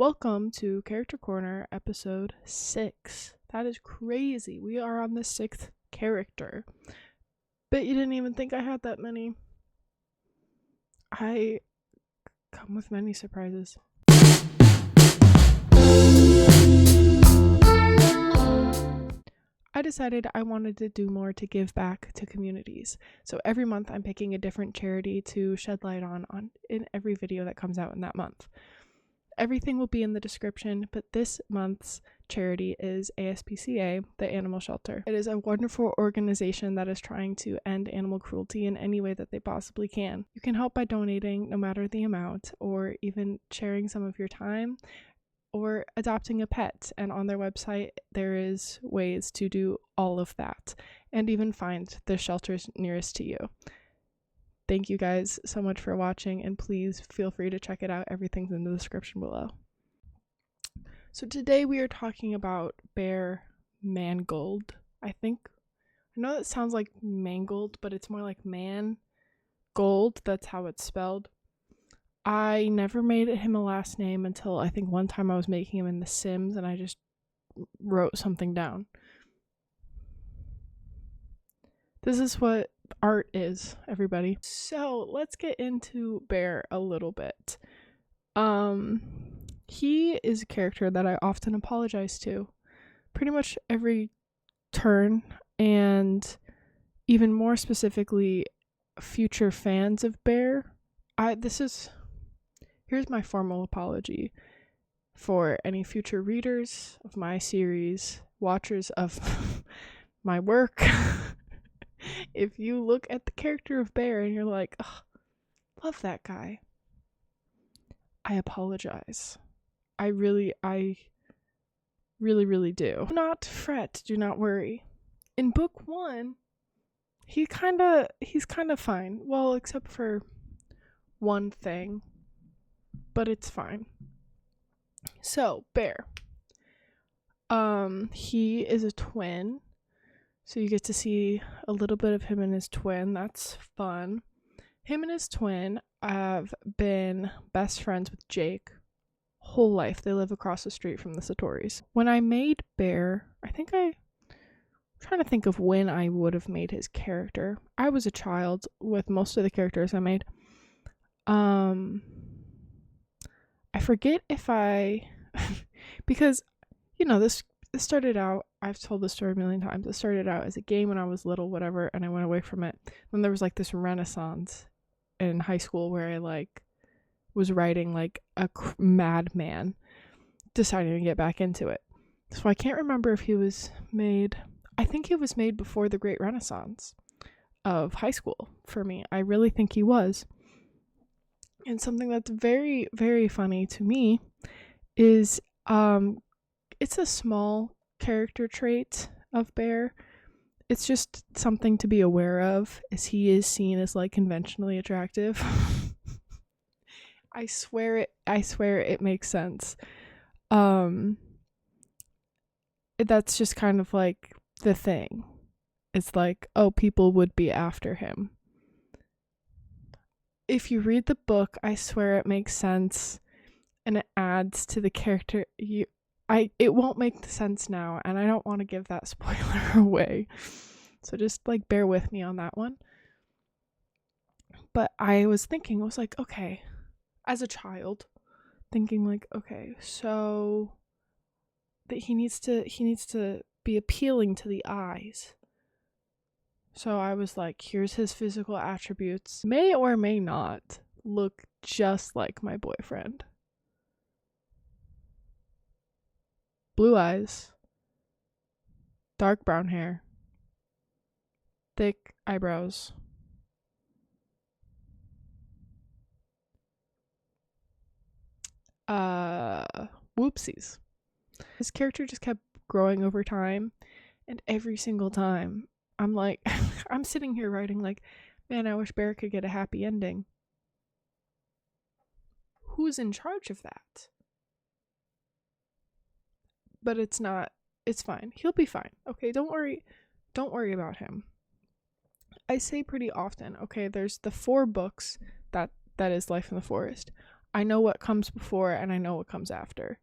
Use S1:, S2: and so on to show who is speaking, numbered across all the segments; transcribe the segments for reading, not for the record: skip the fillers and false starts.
S1: Welcome to Character Corner episode 6. That is crazy. We are on the 6th character. Bet you didn't even think I had that many. I come with many surprises. I decided I wanted to do more to give back to communities. So every month I'm picking a different charity to shed light on in every video that comes out in that month. Everything will be in the description, but this month's charity is ASPCA, the Animal Shelter. It is a wonderful organization that is trying to end animal cruelty in any way that they possibly can. You can help by donating, no matter the amount, or even sharing some of your time, or adopting a pet. And on their website, there is ways to do all of that, and even find the shelters nearest to you. Thank you guys so much for watching, and please feel free to check it out. Everything's in the description below. So today we are talking about Bear Mangold. I know that sounds like Mangold, but it's more like Mangold. That's how it's spelled. I never made him a last name until I think one time I was making him in The Sims, and I just wrote something down. This is what art is, everybody. So let's get into Bear a little bit. He is a character that I often apologize to pretty much every turn, and even more specifically future fans of Bear. Here's my formal apology for any future readers of my series, watchers of my work. If you look at the character of Bear and you're like, oh, love that guy, I apologize. I really do. Do not fret, do not worry. In book 1, he's kind of fine. Well, except for one thing, but it's fine. So, Bear. He is a twin. So you get to see a little bit of him and his twin. That's fun. Him and his twin have been best friends with Jake whole life. They live across the street from the Satoris. When I made Bear, I'm trying to think of when I would have made his character. I was a child with most of the characters I made. I forget if because, this started out, I've told this story a million times, it started out as a game when I was little, whatever, and I went away from it. Then there was this renaissance in high school where I was writing like a madman, deciding to get back into it. So I can't remember if he was made, I think he was made before the Great Renaissance of high school for me. I really think he was. And something that's very, very funny to me is it's a small character trait of Bear. It's just something to be aware of, as he is seen as conventionally attractive. I swear it makes sense. That's just kind of the thing. It's people would be after him. If you read the book, I swear it makes sense, and it adds to the character. It won't make sense now, and I don't want to give that spoiler away. So just bear with me on that one. But I was thinking, okay, as a child, thinking okay, so that he needs to be appealing to the eyes. So I was here's his physical attributes. May or may not look just like my boyfriend. Blue eyes, dark brown hair, thick eyebrows. Whoopsies. His character just kept growing over time, and every single time I'm I'm sitting here writing man, I wish Bear could get a happy ending. Who's in charge of that? But it's not. It's fine. He'll be fine. Okay, don't worry about him. I say pretty often, okay, there's the 4 books that is Life in the Forest. I know what comes before and I know what comes after.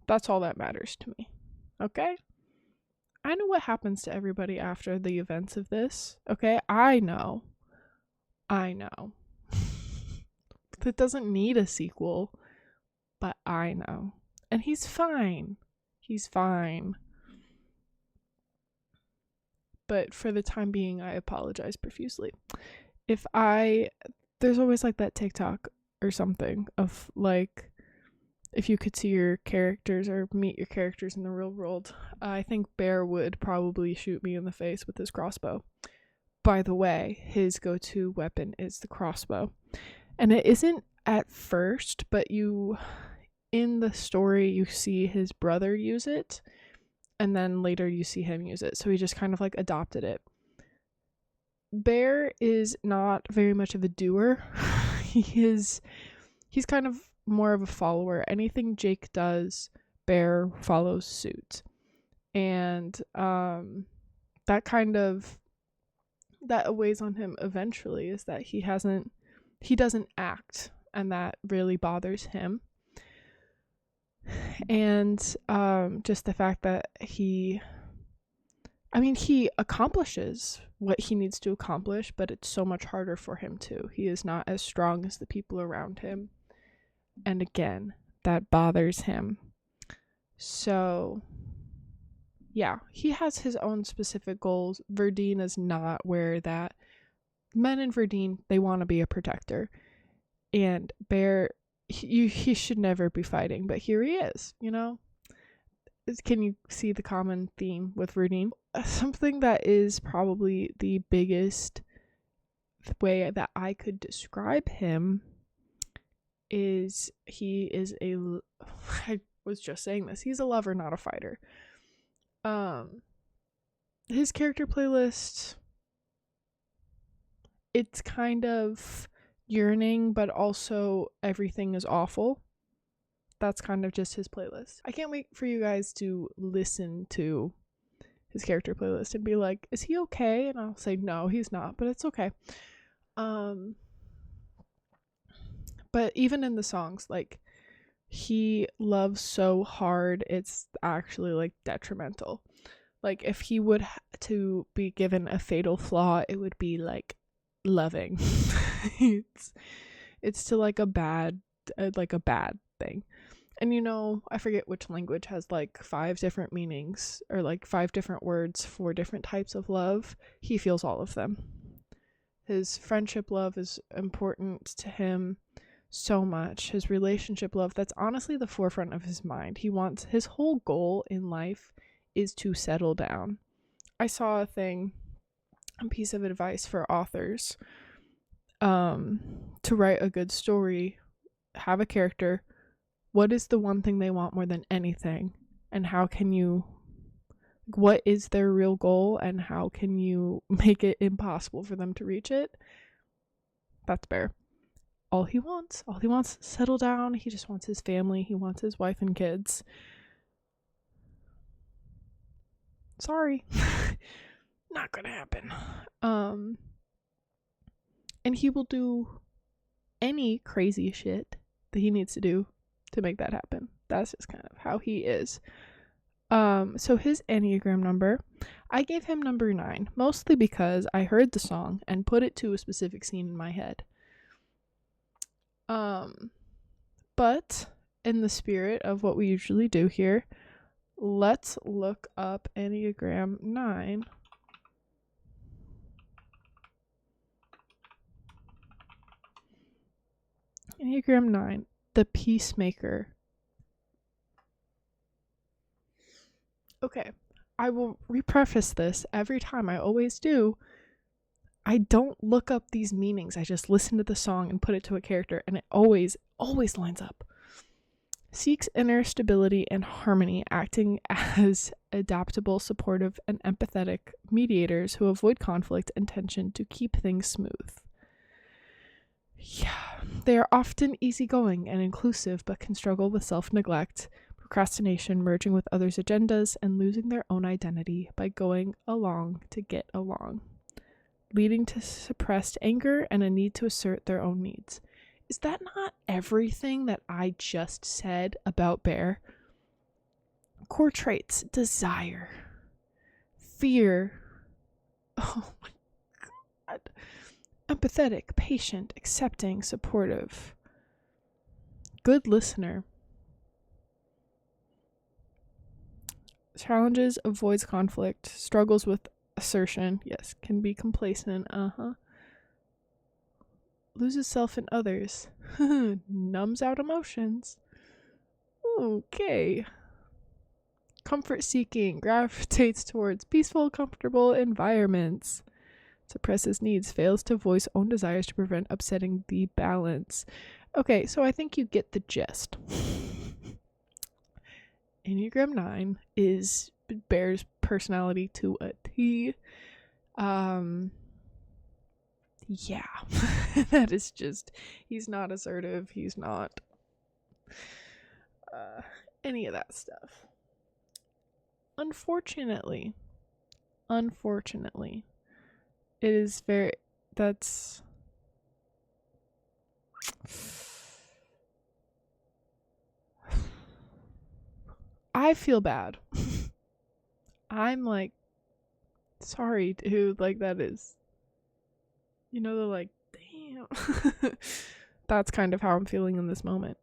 S1: That's all that matters to me. Okay? I know what happens to everybody after the events of this. Okay? I know. That doesn't need a sequel, but I know. And he's fine. He's fine. But for the time being, I apologize profusely. There's always like that TikTok or something of like, if you could see your characters or meet your characters in the real world, I think Bear would probably shoot me in the face with his crossbow. By the way, his go-to weapon is the crossbow. And it isn't at first, but in the story, you see his brother use it, and then later you see him use it. So he just kind of like adopted it. Bear is not very much of a doer. He's kind of more of a follower. Anything Jake does, Bear follows suit. And that weighs on him eventually, is that he doesn't act, and that really bothers him. And just the fact that he accomplishes what he needs to accomplish, but it's so much harder for him to. He is not as strong as the people around him. And again, that bothers him. So, yeah, he has his own specific goals. Verdine is not where that. Men in Verdine, they want to be a protector. And Bear, he should never be fighting, but here he is, you know? Can you see the common theme with Verdine? Something that is probably the biggest way that I could describe him is I was just saying this, he's a lover, not a fighter. His character playlist, it's kind of yearning, but also everything is awful. That's kind of just his playlist. I can't wait for you guys to listen to his character playlist and be like, is he okay? And I'll say, no, he's not, but it's okay. But even in the songs, like, he loves so hard, it's actually like detrimental. Like, if he would to be given a fatal flaw, it would be like loving. it's to like a bad thing. And I forget which language has like 5 different meanings, or like 5 different words for different types of love. He feels all of them. His friendship love is important to him so much. His relationship love, that's honestly the forefront of his mind. His whole goal in life is to settle down. I saw a piece of advice for authors. To write a good story, have a character. What is the one thing they want more than anything? And what is their real goal, and how can you make it impossible for them to reach it? That's Bear. All he wants is to settle down. He just wants his family. He wants his wife and kids. Sorry. Not gonna happen. And he will do any crazy shit that he needs to do to make that happen. That's just kind of how he is. So his Enneagram number, I gave him number 9, mostly because I heard the song and put it to a specific scene in my head. But in the spirit of what we usually do here, let's look up Enneagram 9. Enneagram 9, the Peacemaker. Okay, I will repreface this every time. I always do. I don't look up these meanings. I just listen to the song and put it to a character, and it always lines up. Seeks inner stability and harmony, acting as adaptable, supportive, and empathetic mediators who avoid conflict and tension to keep things smooth. Yeah, they are often easygoing and inclusive, but can struggle with self-neglect, procrastination, merging with others' agendas, and losing their own identity by going along to get along, leading to suppressed anger and a need to assert their own needs. Is that not everything that I just said about Bear? Core traits: desire, fear, oh my god, empathetic, patient, accepting, supportive, good listener, challenges, avoids conflict, struggles with assertion, yes, can be complacent, loses self in others, numbs out emotions, okay, comfort seeking, gravitates towards peaceful, comfortable environments, suppresses needs, fails to voice own desires to prevent upsetting the balance. Okay, so I think you get the gist. Enneagram 9 is Bear's personality to a T. Yeah. That is just, he's not assertive, he's not any of that stuff. Unfortunately, it is very, that's, I feel bad. I'm like, sorry, dude, like that is, you know, they're like, damn. That's kind of how I'm feeling in this moment.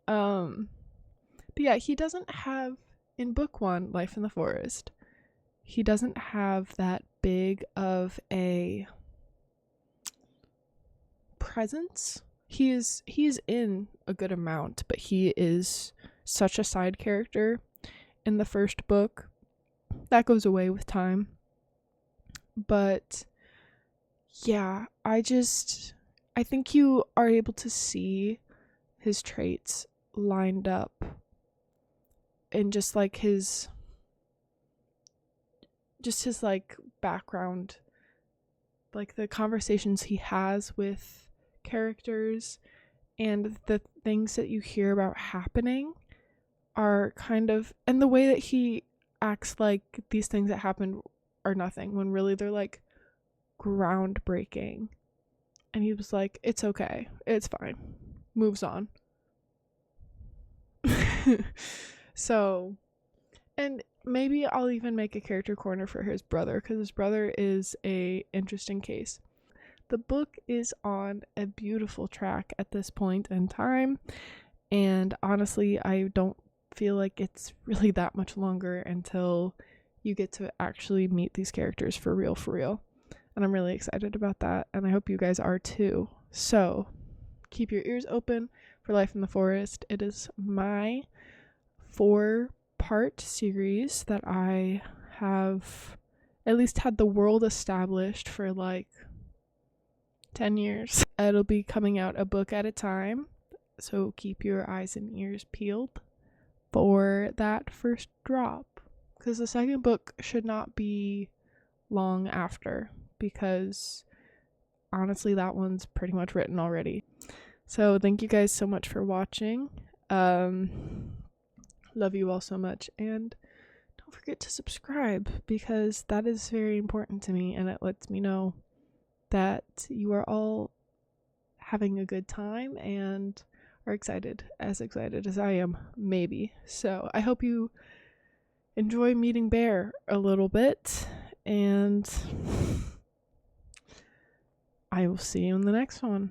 S1: But yeah, he doesn't have, in book 1, Life in the Forest, he doesn't have that big of a presence. He is in a good amount, but he is such a side character in the first book. That goes away with time. But yeah, I think you are able to see his traits lined up and just like his like background, like the conversations he has with characters and the things that you hear about happening are kind of, and the way that he acts like these things that happened are nothing when really they're like groundbreaking. And he was like, it's okay, it's fine, moves on. So, and maybe I'll even make a character corner for his brother, because his brother is a interesting case. The book is on a beautiful track at this point in time, and honestly, I don't feel like it's really that much longer until you get to actually meet these characters for real. And I'm really excited about that, and I hope you guys are too. So, keep your ears open for Life in the Forest. It is my 4-part series that I have at least had the world established for like 10 years. It'll be coming out a book at a time, so keep your eyes and ears peeled for that first drop, because the second book should not be long after, because honestly that one's pretty much written already. So thank you guys so much for watching. Love you all so much, and don't forget to subscribe, because that is very important to me, and it lets me know that you are all having a good time and are excited as I am, maybe. So I hope you enjoy meeting Bear a little bit, and I will see you in the next one.